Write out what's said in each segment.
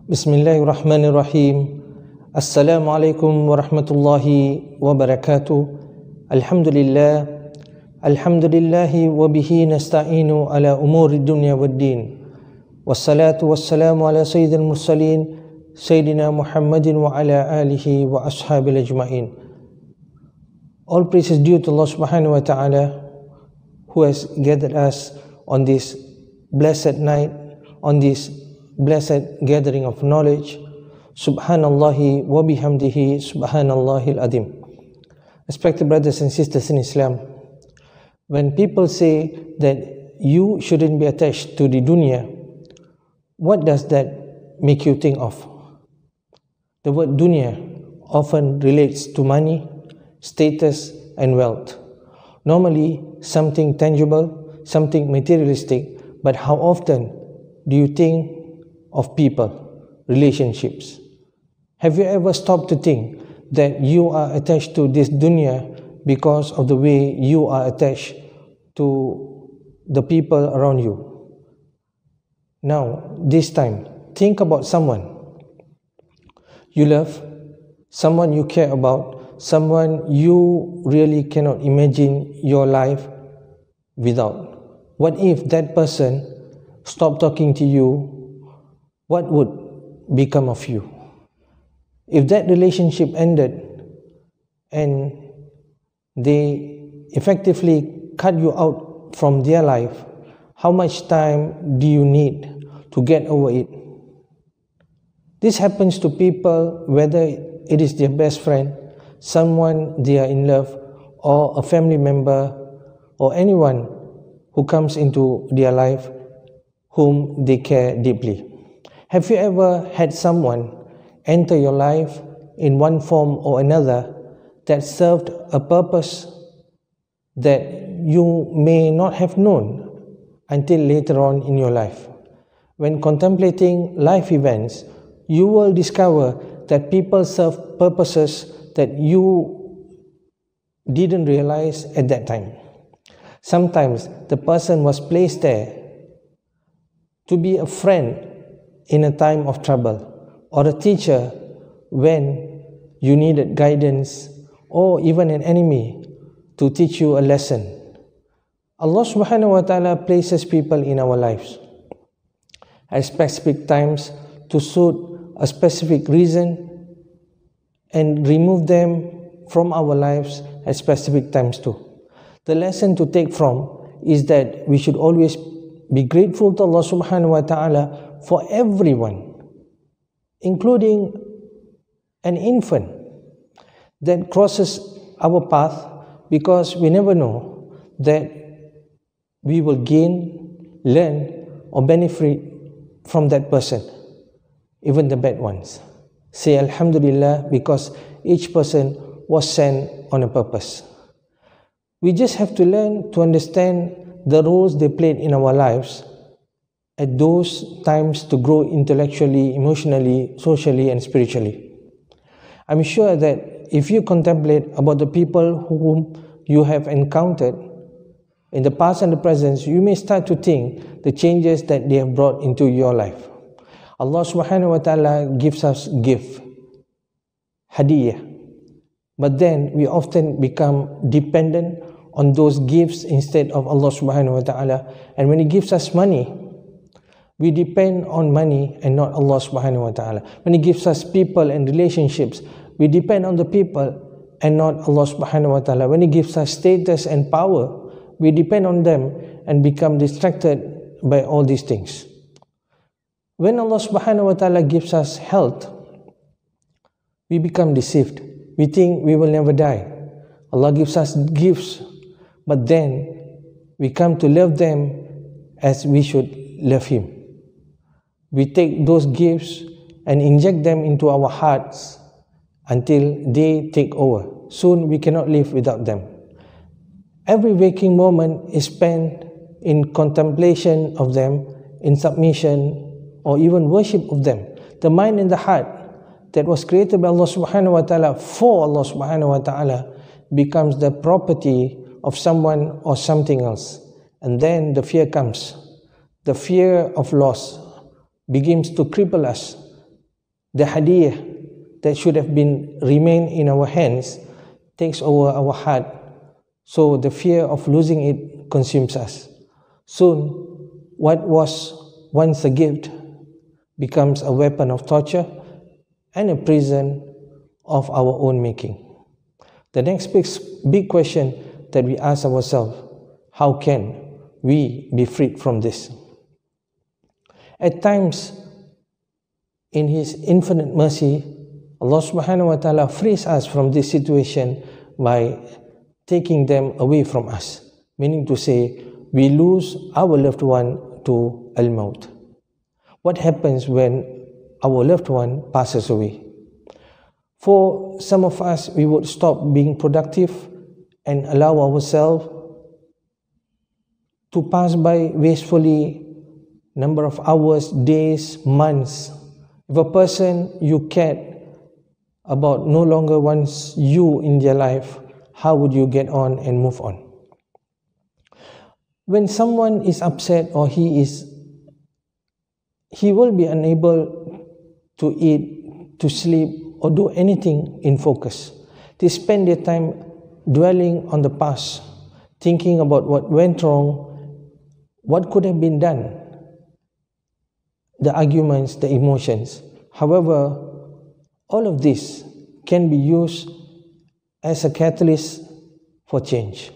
Bismillahirrahmanirrahim. Assalamualaikum warahmatullahi wabarakatuh. Alhamdulillah. Alhamdulillahi wa bihi nasta'inu ala umuri dunya waddin. Wassalatu wassalamu ala sayyidil mursalin Sayyidina Muhammadin wa ala alihi wa ashabil ajma'in. All praise is due to Allah subhanahu wa ta'ala, who has gathered us on this blessed night, on this blessed gathering of knowledge. Subhanallahi wa bihamdihi, subhanallahil azim. Respected brothers and sisters in Islam, when people say that you shouldn't be attached to the dunya, what does that make you think of? The word dunya often relates to money, status and wealth. Normally something tangible, something materialistic, but how often do you think of people, relationships? Have you ever stopped to think that you are attached to this dunya because of the way you are attached to the people around you? Now, this time, think about someone you love, someone you care about, someone you really cannot imagine your life without. What if that person stopped talking to you? What would become of you? If that relationship ended and they effectively cut you out from their life, how much time do you need to get over it? This happens to people whether it is their best friend, someone they are in love, or a family member, or anyone who comes into their life whom they care deeply. Have you ever had someone enter your life in one form or another that served a purpose that you may not have known until later on in your life? When contemplating life events, you will discover that people serve purposes that you didn't realize at that time. Sometimes the person was placed there to be a friend in a time of trouble, or a teacher when you needed guidance, or even an enemy to teach you a lesson. Allah subhanahu wa ta'ala places people in our lives at specific times to suit a specific reason and remove them from our lives at specific times too. The lesson to take from is that we should always be grateful to Allah subhanahu wa ta'ala for everyone, including an infant that crosses our path, because we never know that we will gain, learn or benefit from that person, even the bad ones. Say Alhamdulillah, because each person was sent on a purpose. We just have to learn to understand the roles they played in our lives at those times to grow intellectually, emotionally, socially and spiritually. I'm sure that if you contemplate about the people whom you have encountered in the past and the present, you may start to think the changes that they have brought into your life. Allah subhanahu wa ta'ala gives us gift, hadiyah, but then we often become dependent on those gifts instead of Allah subhanahu wa ta'ala. And when He gives us money, we depend on money and not Allah subhanahu wa ta'ala. When He gives us people and relationships, we depend on the people and not Allah subhanahu wa ta'ala. When He gives us status and power, we depend on them and become distracted by all these things. When Allah subhanahu wa ta'ala gives us health, we become deceived. We think we will never die. Allah gives us gifts, but then we come to love them as we should love Him. We take those gifts and inject them into our hearts until they take over. Soon we cannot live without them. Every waking moment is spent in contemplation of them, in submission or even worship of them. The mind and the heart that was created by Allah subhanahu wa ta'ala for Allah subhanahu wa ta'ala becomes the property of someone or something else. And then the fear comes. The fear of loss begins to cripple us The hadiyah that should have been remained in our hands takes over our heart, so the fear of losing it consumes us. Soon, what was once a gift becomes a weapon of torture and a prison of our own making. The next big question that we ask ourselves: how can we be freed from this? At times, in His infinite mercy, Allah subhanahu wa ta'ala frees us from this situation by taking them away from us, meaning to say, we lose our loved one to al-maut. What happens when our loved one passes away? For some of us, we would stop being productive and allow ourselves to pass by wastefully number of hours, days, months. If a person you cared about no longer wants you in their life, how would you get on and move on? When someone is upset or he will be unable to eat, to sleep, or do anything in focus. They spend their time dwelling on the past, thinking about what went wrong, what could have been done, the arguments, the emotions. However, all of this can be used as a catalyst for change.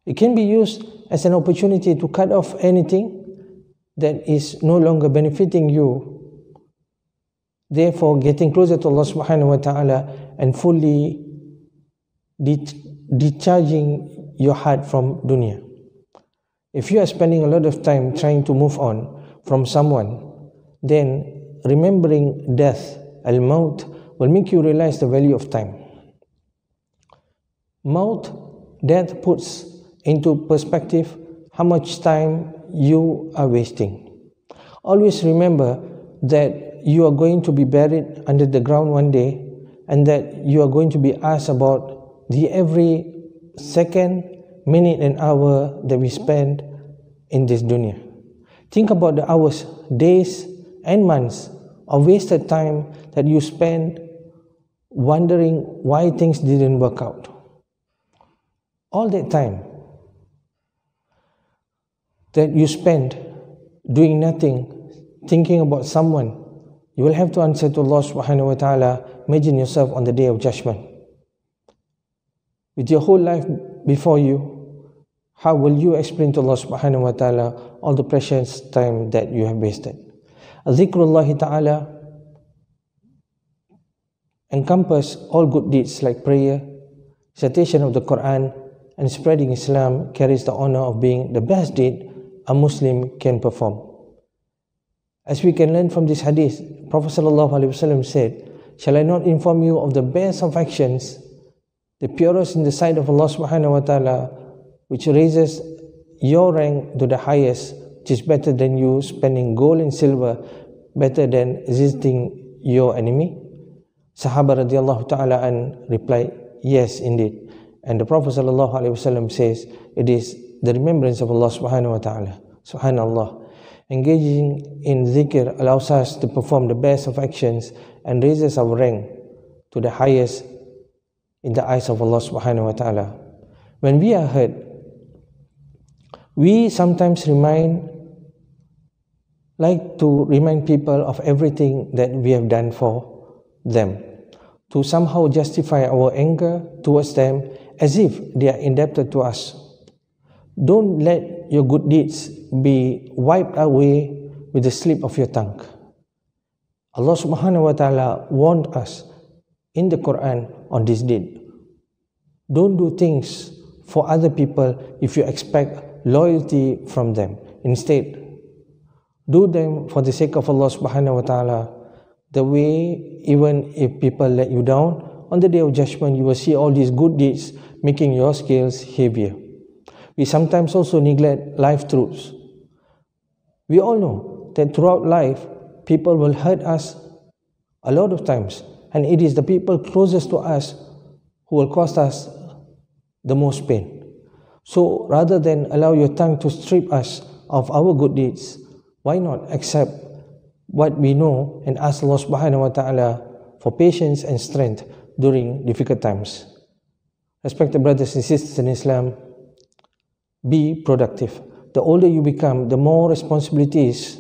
It can be used as an opportunity to cut off anything that is no longer benefiting you, therefore getting closer to Allah subhanahu wa ta'ala and fully discharging your heart from dunya. If you are spending a lot of time trying to move on from someone, then remembering death, al-maut, will make you realize the value of time. Maut, death, puts into perspective how much time you are wasting. Always remember that you are going to be buried under the ground one day, and that you are going to be asked about the every second, minute and hour that we spend in this dunya. Think about the hours, days and months of wasted time that you spend wondering why things didn't work out. All that time that you spend doing nothing, thinking about someone, you will have to answer to Allah subhanahu wa ta'ala. Imagine yourself on the day of judgment. With your whole life before you, how will you explain to Allah subhanahu wa ta'ala all the precious time that you have wasted? Dhikrullah ta'ala encompass all good deeds like prayer, recitation of the Quran, and spreading Islam carries the honor of being the best deed a Muslim can perform. As we can learn from this hadith, Prophet ﷺ said, "Shall I not inform you of the best of actions, the purest in the sight of Allah subhanahu wa ta'ala, which raises your rank to the highest, which is better than you spending gold and silver, better than visiting your enemy?" Sahaba radiallahu ta'ala an replied, "Yes, indeed." And the Prophet ﷺ says, it is the remembrance of Allah subhanahu wa ta'ala. Subhanallah. Engaging in zikr allows us to perform the best of actions and raises our rank to the highest in the eyes of Allah subhanahu wa ta'ala. When we are hurt, we sometimes like to remind people of everything that we have done for them, to somehow justify our anger towards them as if they are indebted to us. Don't let your good deeds be wiped away with the slip of your tongue. Allah subhanahu wa ta'ala warned us in the Quran on this deed. Don't do things for other people if you expect loyalty from them. Instead, do them for the sake of Allah subhanahu wa ta'ala. The way, even if people let you down, on the day of judgment you will see all these good deeds making your scales heavier. We sometimes also neglect life truths. We all know that throughout life, people will hurt us a lot of times, and it is the people closest to us who will cause us the most pain. So rather than allow your tongue to strip us of our good deeds, why not accept what we know and ask Allah subhanahu wa ta'ala for patience and strength during difficult times. Respected brothers and sisters in Islam, be productive. The older you become, the more responsibilities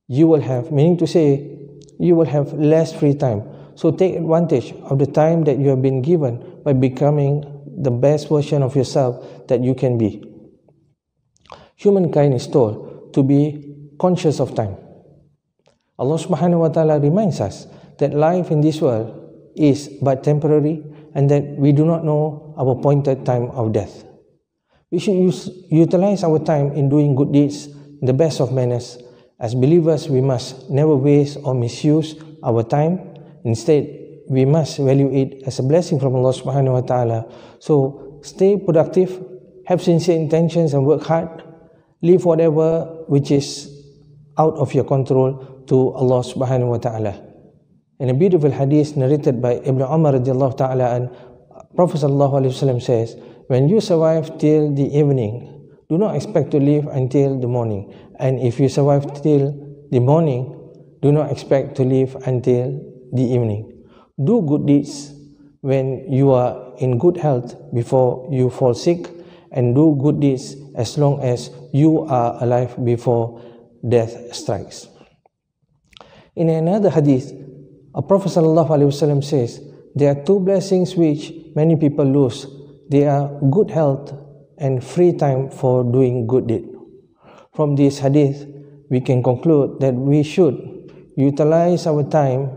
you will have, meaning to say, you will have less free time. So take advantage of the time that you have been given by becoming the best version of yourself that you can be. Humankind is told to be conscious of time. Allah subhanahu wa ta'ala reminds us that life in this world is but temporary and that we do not know our appointed time of death. We should utilize our time in doing good deeds in the best of manners. As believers, we must never waste or misuse our time. Instead, we must value it as a blessing from Allah subhanahu wa ta'ala. So stay productive, have sincere intentions and work hard. Leave whatever which is out of your control to Allah subhanahu wa ta'ala. In a beautiful hadith narrated by Ibn Umar radiallahu ta'ala, and Prophet sallallahu alaihi wasallam says, when you survive till the evening, do not expect to live until the morning. And if you survive till the morning, do not expect to live until the evening. Do good deeds when you are in good health before you fall sick, and do good deeds as long as you are alive before death strikes. In another hadith, Prophet ﷺ says, there are two blessings which many people lose. They are good health and free time for doing good deed. From this hadith, we can conclude that we should utilize our time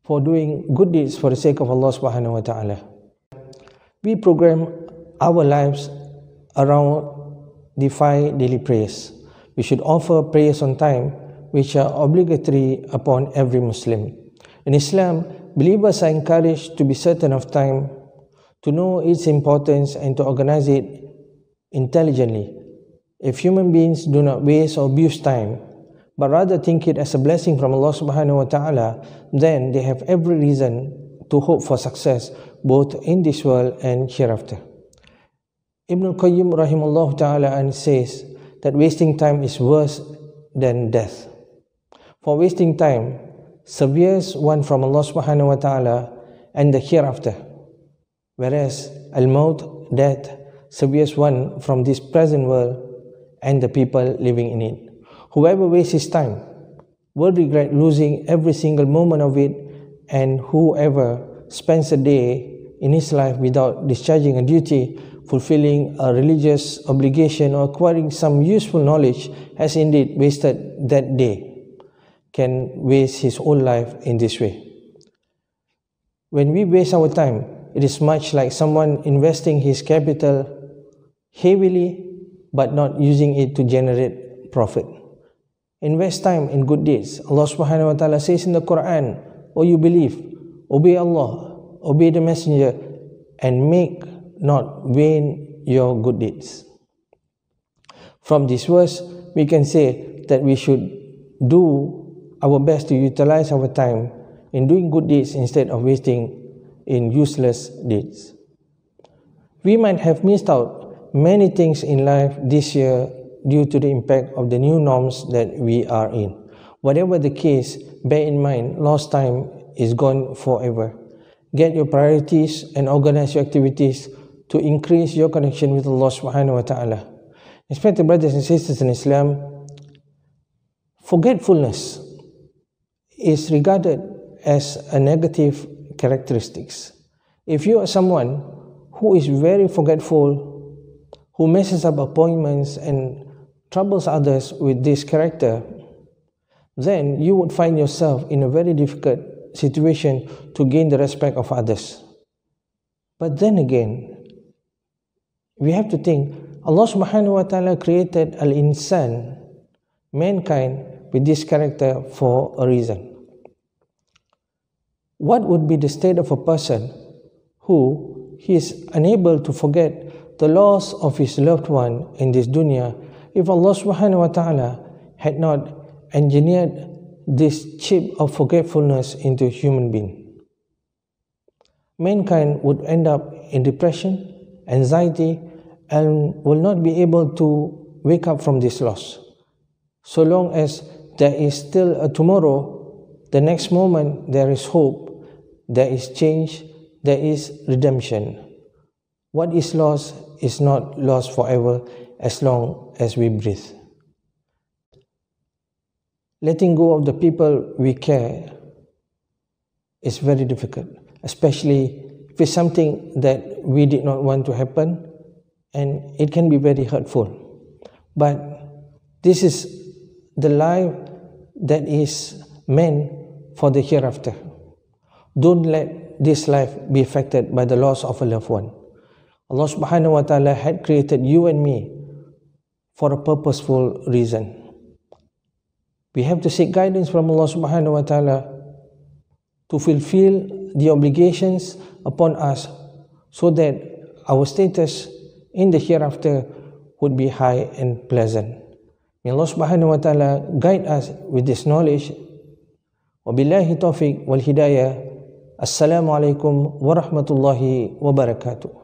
for doing good deeds for the sake of Allah subhanahu wa ta'ala. We program our lives around the 5 daily prayers. We should offer prayers on time, which are obligatory upon every Muslim. In Islam, believers are encouraged to be certain of time, to know its importance and to organize it intelligently. If human beings do not waste or abuse time, but rather think it as a blessing from Allah subhanahu wa ta'ala, then they have every reason to hope for success both in this world and hereafter. Ibn al-Qayyim rahimahullah ta'ala says that wasting time is worse than death. For wasting time severes one from Allah subhanahu wa ta'ala and the hereafter, whereas al-maut, death, severes one from this present world and the people living in it. Whoever wastes his time will regret losing every single moment of it, and whoever spends a day in his life without discharging a duty, fulfilling a religious obligation, or acquiring some useful knowledge has indeed wasted that day, can waste his whole life in this way. When we waste our time, it is much like someone investing his capital heavily but not using it to generate profit. Invest time in good deeds. Allah subhanahu wa ta'ala says in the Quran, O you believe, obey Allah, obey the messenger, and make not vain your good deeds. From this verse, we can say that we should do our best to utilize our time in doing good deeds instead of wasting in useless deeds. We might have missed out many things in life this year due to the impact of the new norms that we are in. Whatever the case, bear in mind, lost time is gone forever. Get your priorities and organize your activities to increase your connection with Allah subhanahu wa ta'ala. Respected brothers and sisters in Islam, forgetfulness is regarded as a negative characteristic. If you are someone who is very forgetful, who messes up appointments and troubles others with this character, then you would find yourself in a very difficult situation to gain the respect of others. But then again, we have to think, Allah subhanahu wa ta'ala created al-insan, mankind, with this character for a reason. What would be the state of a person who is unable to forget the loss of his loved one in this dunya if Allah subhanahu wa ta'ala had not engineered this chip of forgetfulness into a human being? Mankind would end up in depression, anxiety, and will not be able to wake up from this loss, so long as there is still a tomorrow, the next moment there is hope, there is change, there is redemption. What is lost is not lost forever as long as we breathe. Letting go of the people we care is very difficult, especially if it's something that we did not want to happen, and it can be very hurtful. But this is the life that is meant for the hereafter. Don't let this life be affected by the loss of a loved one. Allah subhanahu wa ta'ala had created you and me for a purposeful reason. We have to seek guidance from Allah subhanahu wa ta'ala to fulfill the obligations upon us so that our status in the hereafter would be high and pleasant. May Allah subhanahu wa ta'ala guide us with this knowledge. Wabillahi taufiq wal hidayah. Assalamu alaikum warahmatullahi wabarakatuh.